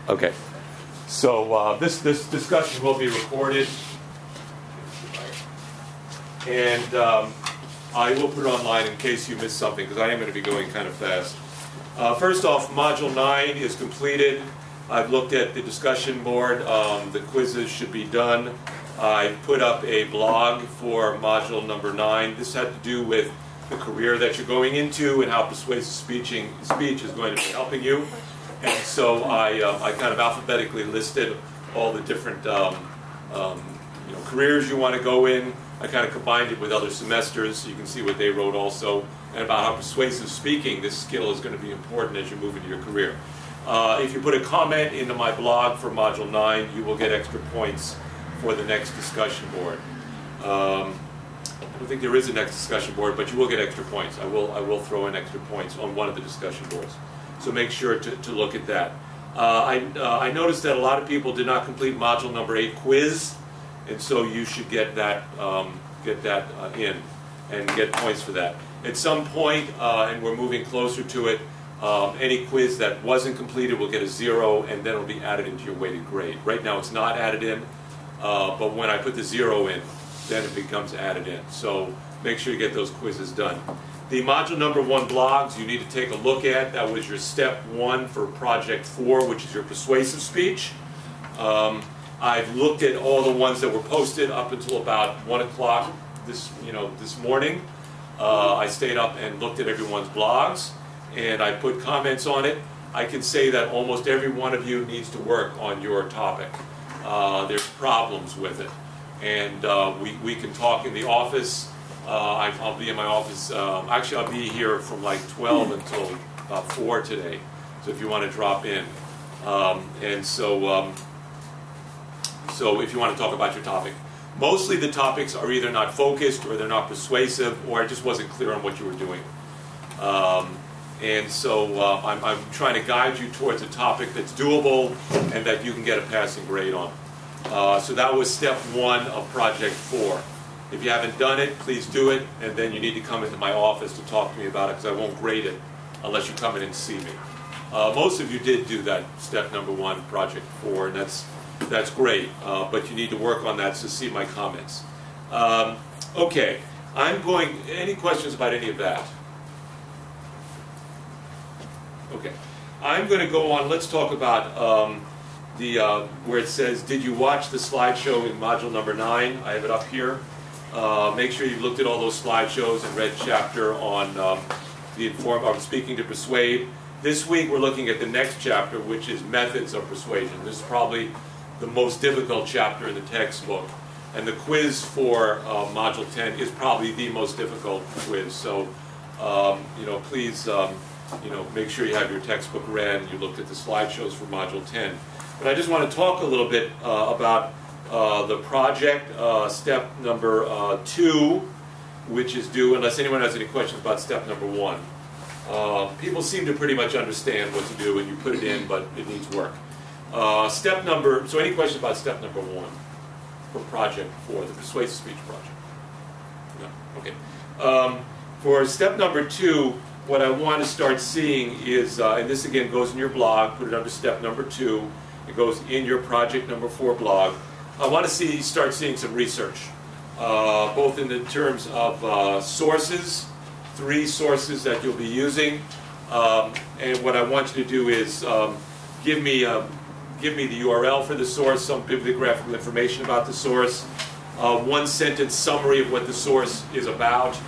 Okay. So this discussion will be recorded, and I will put it online in case you missed something, because I am going to be going kind of fast. First off, Module 9 is completed. I've looked at the discussion board. The quizzes should be done. I put up a blog for Module number 9. This had to do with the career that you're going into and how persuasive speech is going to be helping you. And so I kind of alphabetically listed all the different careers you want to go in. I kind of combined it with other semesters so you can see what they wrote also, and about how persuasive speaking, this skill is going to be important as you move into your career. If you put a comment into my blog for Module 9, you will get extra points for the next discussion board. I don't think there is a next discussion board, but you will get extra points. I will throw in extra points on one of the discussion boards. So make sure to look at that. I noticed that a lot of people did not complete Module number 8 quiz, and so you should get that in and get points for that. At some point, and we're moving closer to it, any quiz that wasn't completed will get a 0, and then it'll be added into your weighted grade. Right now it's not added in, but when I put the 0 in, then it becomes added in. So make sure you get those quizzes done. The Module number 1 blogs you need to take a look at. That was your step 1 for Project 4, which is your persuasive speech. I've looked at all the ones that were posted up until about 1 o'clock this morning. I stayed up and looked at everyone's blogs, and I put comments on it. I can say that almost every one of you needs to work on your topic. There's problems with it, and we can talk in the office. I'll be in my office. Actually, I'll be here from like 12 until about 4 today. So if you want to drop in, so if you want to talk about your topic, mostly the topics are either not focused or they're not persuasive, or it just wasn't clear on what you were doing. And so I'm trying to guide you towards a topic that's doable and that you can get a passing grade on. So that was step 1 of Project 4. If you haven't done it, please do it, and then you need to come into my office to talk to me about it, because I won't grade it unless you come in and see me. Most of you did do that step number 1, Project 4, and that's great, but you need to work on that to see my comments. Okay, any questions about any of that? Okay, I'm going to go on. Let's talk about where it says, did you watch the slideshow in Module number 9? I have it up here. Make sure you've looked at all those slideshows and read chapter on speaking to persuade. This week we're looking at the next chapter, which is methods of persuasion. This is probably the most difficult chapter in the textbook, and the quiz for Module 10 is probably the most difficult quiz. So please make sure you have your textbook read and you looked at the slideshows for Module 10. But I just want to talk a little bit about the project, step number 2, which is due, unless anyone has any questions about step number 1. People seem to pretty much understand what to do, and you put it in, but it needs work. So any questions about step number 1 for Project 4, the persuasive speech project? No? Okay. For step number 2, what I want to start seeing is, and this again goes in your blog, put it under step number 2, it goes in your Project number 4 blog. I want to start seeing some research, both in the terms of sources, 3 sources that you'll be using, and what I want you to do is give me the URL for the source, some bibliographical information about the source, 1-sentence summary of what the source is about,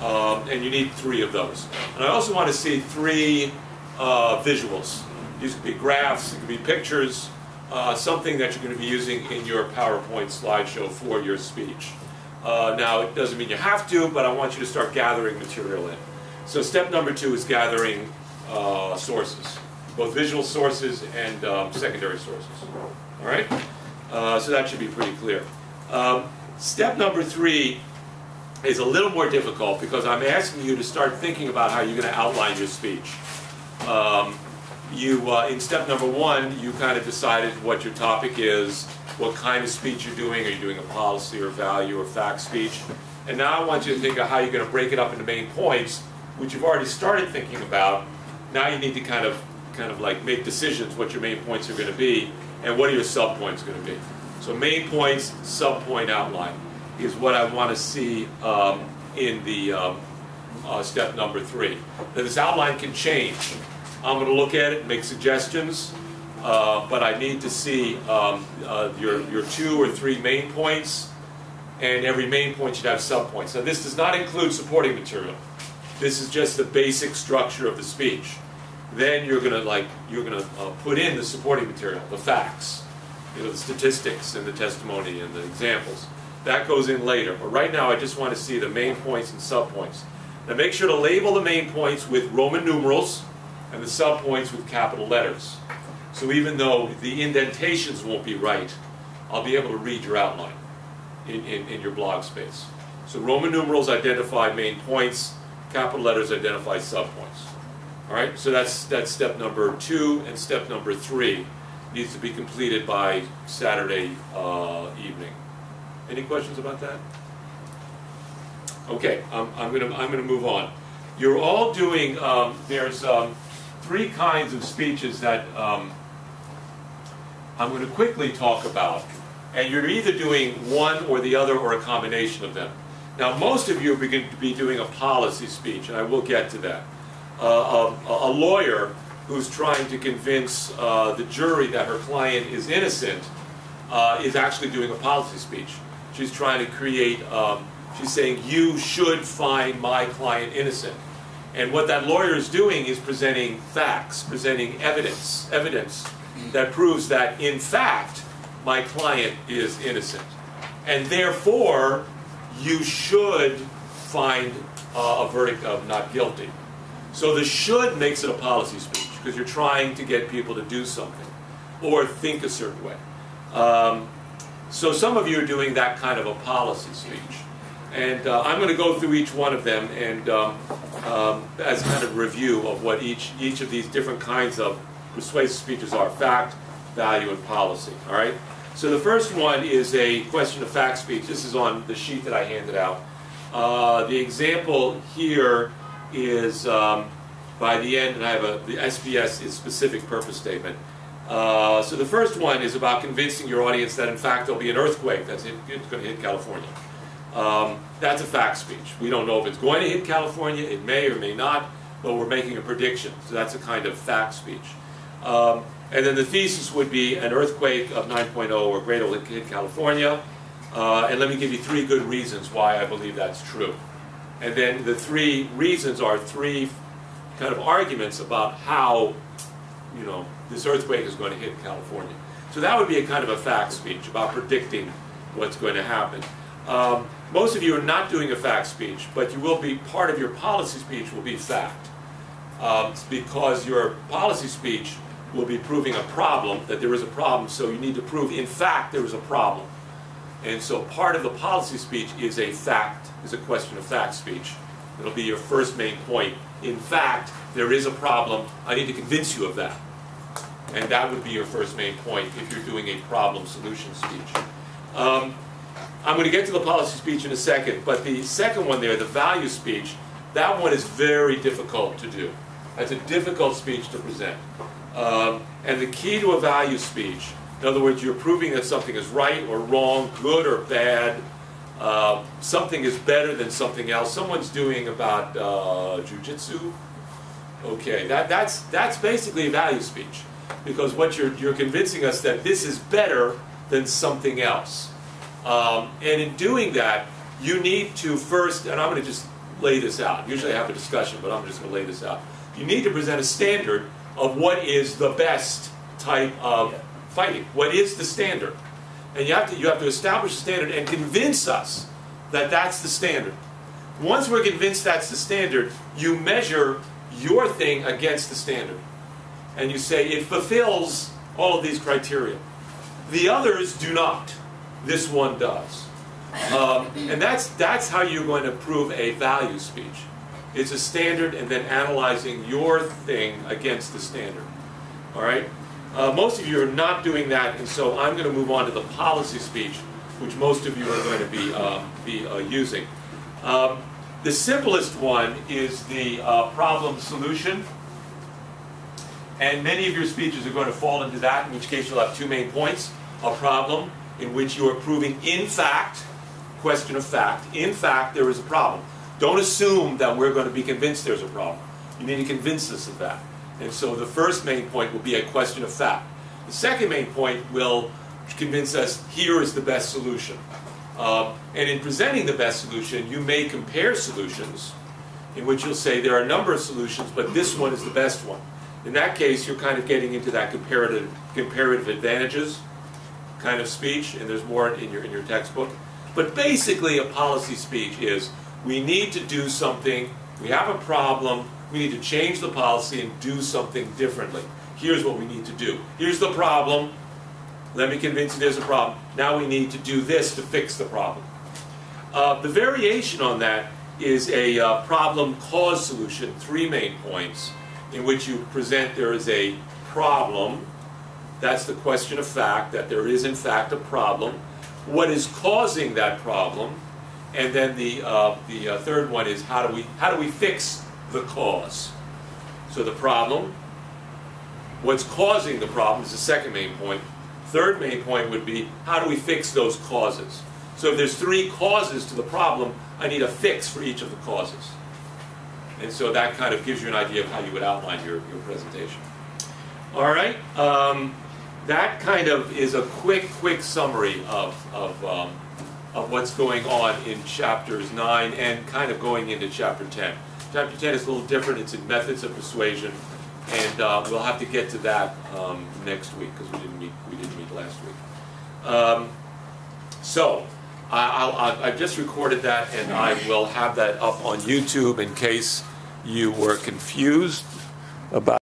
and you need 3 of those. And I also want to see 3 visuals. These could be graphs, it could be pictures, something that you're going to be using in your PowerPoint slideshow for your speech. Now, it doesn't mean you have to, but I want you to start gathering material in. So step number 2 is gathering sources, both visual sources and secondary sources. All right? So that should be pretty clear. Step number 3 is a little more difficult, because I'm asking you to start thinking about how you're going to outline your speech. In step number 1, you kind of decided what your topic is, what kind of speech you're doing. Are you doing a policy or value or fact speech? And now I want you to think of how you're going to break it up into main points, which you've already started thinking about. Now you need to kind of kind of like make decisions what your main points are going to be and what are your sub-points going to be. So main points, sub-point outline is what I want to see in the step number 3. Now this outline can change. I'm going to look at it and make suggestions, but I need to see your 2 or 3 main points, and every main point should have sub-points. Now this does not include supporting material. This is just the basic structure of the speech. Then you're going to put in the supporting material, the facts, the statistics and the testimony and the examples. That goes in later. But right now I just want to see the main points and sub-points. Now make sure to label the main points with Roman numerals and the sub-points with capital letters. So even though the indentations won't be right, I'll be able to read your outline in your blog space. So Roman numerals identify main points, capital letters identify sub-points. All right, so that's step number 2, and step number 3 needs to be completed by Saturday evening. Any questions about that? Okay, I'm gonna move on. You're all doing. There's 3 kinds of speeches that I'm going to quickly talk about, and you're either doing one or the other or a combination of them. Now, most of you are going to be doing a policy speech, and I will get to that. A lawyer who's trying to convince the jury that her client is innocent is actually doing a policy speech. She's trying to create, she's saying, you should find my client innocent. And what that lawyer is doing is presenting facts, presenting evidence that proves that, in fact, my client is innocent. And therefore, you should find a verdict of not guilty. So the should makes it a policy speech, because you're trying to get people to do something or think a certain way. So some of you are doing that kind of a policy speech. And I'm going to go through each one of them and as kind of review of what each of these different kinds of persuasive speeches are: fact, value, and policy. All right? So the first one is a question of fact speech. This is on the sheet that I handed out. The example here is by the end, and I have the SPS is specific purpose statement. So the first one is about convincing your audience that in fact there'll be an earthquake that's going to hit California. That's a fact speech. We don't know if it's going to hit California. It may or may not, but we're making a prediction. So that's a kind of fact speech. And then the thesis would be an earthquake of 9.0 or greater will hit California. And let me give you 3 good reasons why I believe that's true. And then the 3 reasons are 3 kind of arguments about how, this earthquake is going to hit California. So that would be a kind of a fact speech about predicting what's going to happen. Most of you are not doing a fact speech, but you will be, part of your policy speech will be fact. Because your policy speech will be proving a problem, that there is a problem, so you need to prove in fact there is a problem. And so part of the policy speech is a fact, is a question of fact speech. It'll be your first main point. In fact, there is a problem. I need to convince you of that. And that would be your first main point if you're doing a problem solution speech. I'm going to get to the policy speech in a second, but the second one there, the value speech, that one is very difficult to do. That's a difficult speech to present. And the key to a value speech, in other words, you're proving that something is right or wrong, good or bad, something is better than something else. Someone's doing about jujitsu. Okay, that's basically a value speech, because what you're convincing us that this is better than something else. And in doing that, you need to first, and I'm going to just lay this out. Usually I have a discussion, but I'm just going to lay this out. You need to present a standard of what is the best type of fighting. What is the standard? And you have to establish a standard and convince us that that's the standard. Once we're convinced that's the standard, you measure your thing against the standard. And you say it fulfills all of these criteria. The others do not. This one does. And that's how you're going to prove a value speech. It's a standard and then analyzing your thing against the standard. All right? Most of you are not doing that, and so I'm going to move on to the policy speech, which most of you are going to be using. The simplest one is the problem solution. And many of your speeches are going to fall into that, in which case you'll have two main points. A problem in which you are proving in fact, question of fact, in fact there is a problem. Don't assume that we're going to be convinced there's a problem. You need to convince us of that. And so the first main point will be a question of fact. The second main point will convince us here is the best solution. And in presenting the best solution, you may compare solutions in which you'll say there are a number of solutions, but this one is the best one. In that case, you're kind of getting into that comparative advantages kind of speech, and there's more in your textbook. But basically, a policy speech is we need to do something, we have a problem, we need to change the policy and do something differently. Here's what we need to do. Here's the problem. Let me convince you there's a problem. Now we need to do this to fix the problem. The variation on that is a problem-cause solution, three main points, in which you present there is a problem. That's the question of fact, that there is in fact a problem. What is causing that problem? And then the third one is how do we fix the cause? So the problem, what's causing the problem is the second main point. Third main point would be how do we fix those causes? So if there's three causes to the problem, I need a fix for each of the causes. And so that kind of gives you an idea of how you would outline your presentation. All right, that kind of is a quick summary of what's going on in chapters 9 and kind of going into chapter 10. Chapter 10 is a little different. It's in methods of persuasion, and we'll have to get to that next week because we didn't meet last week. So I've just recorded that, and I will have that up on YouTube in case you were confused about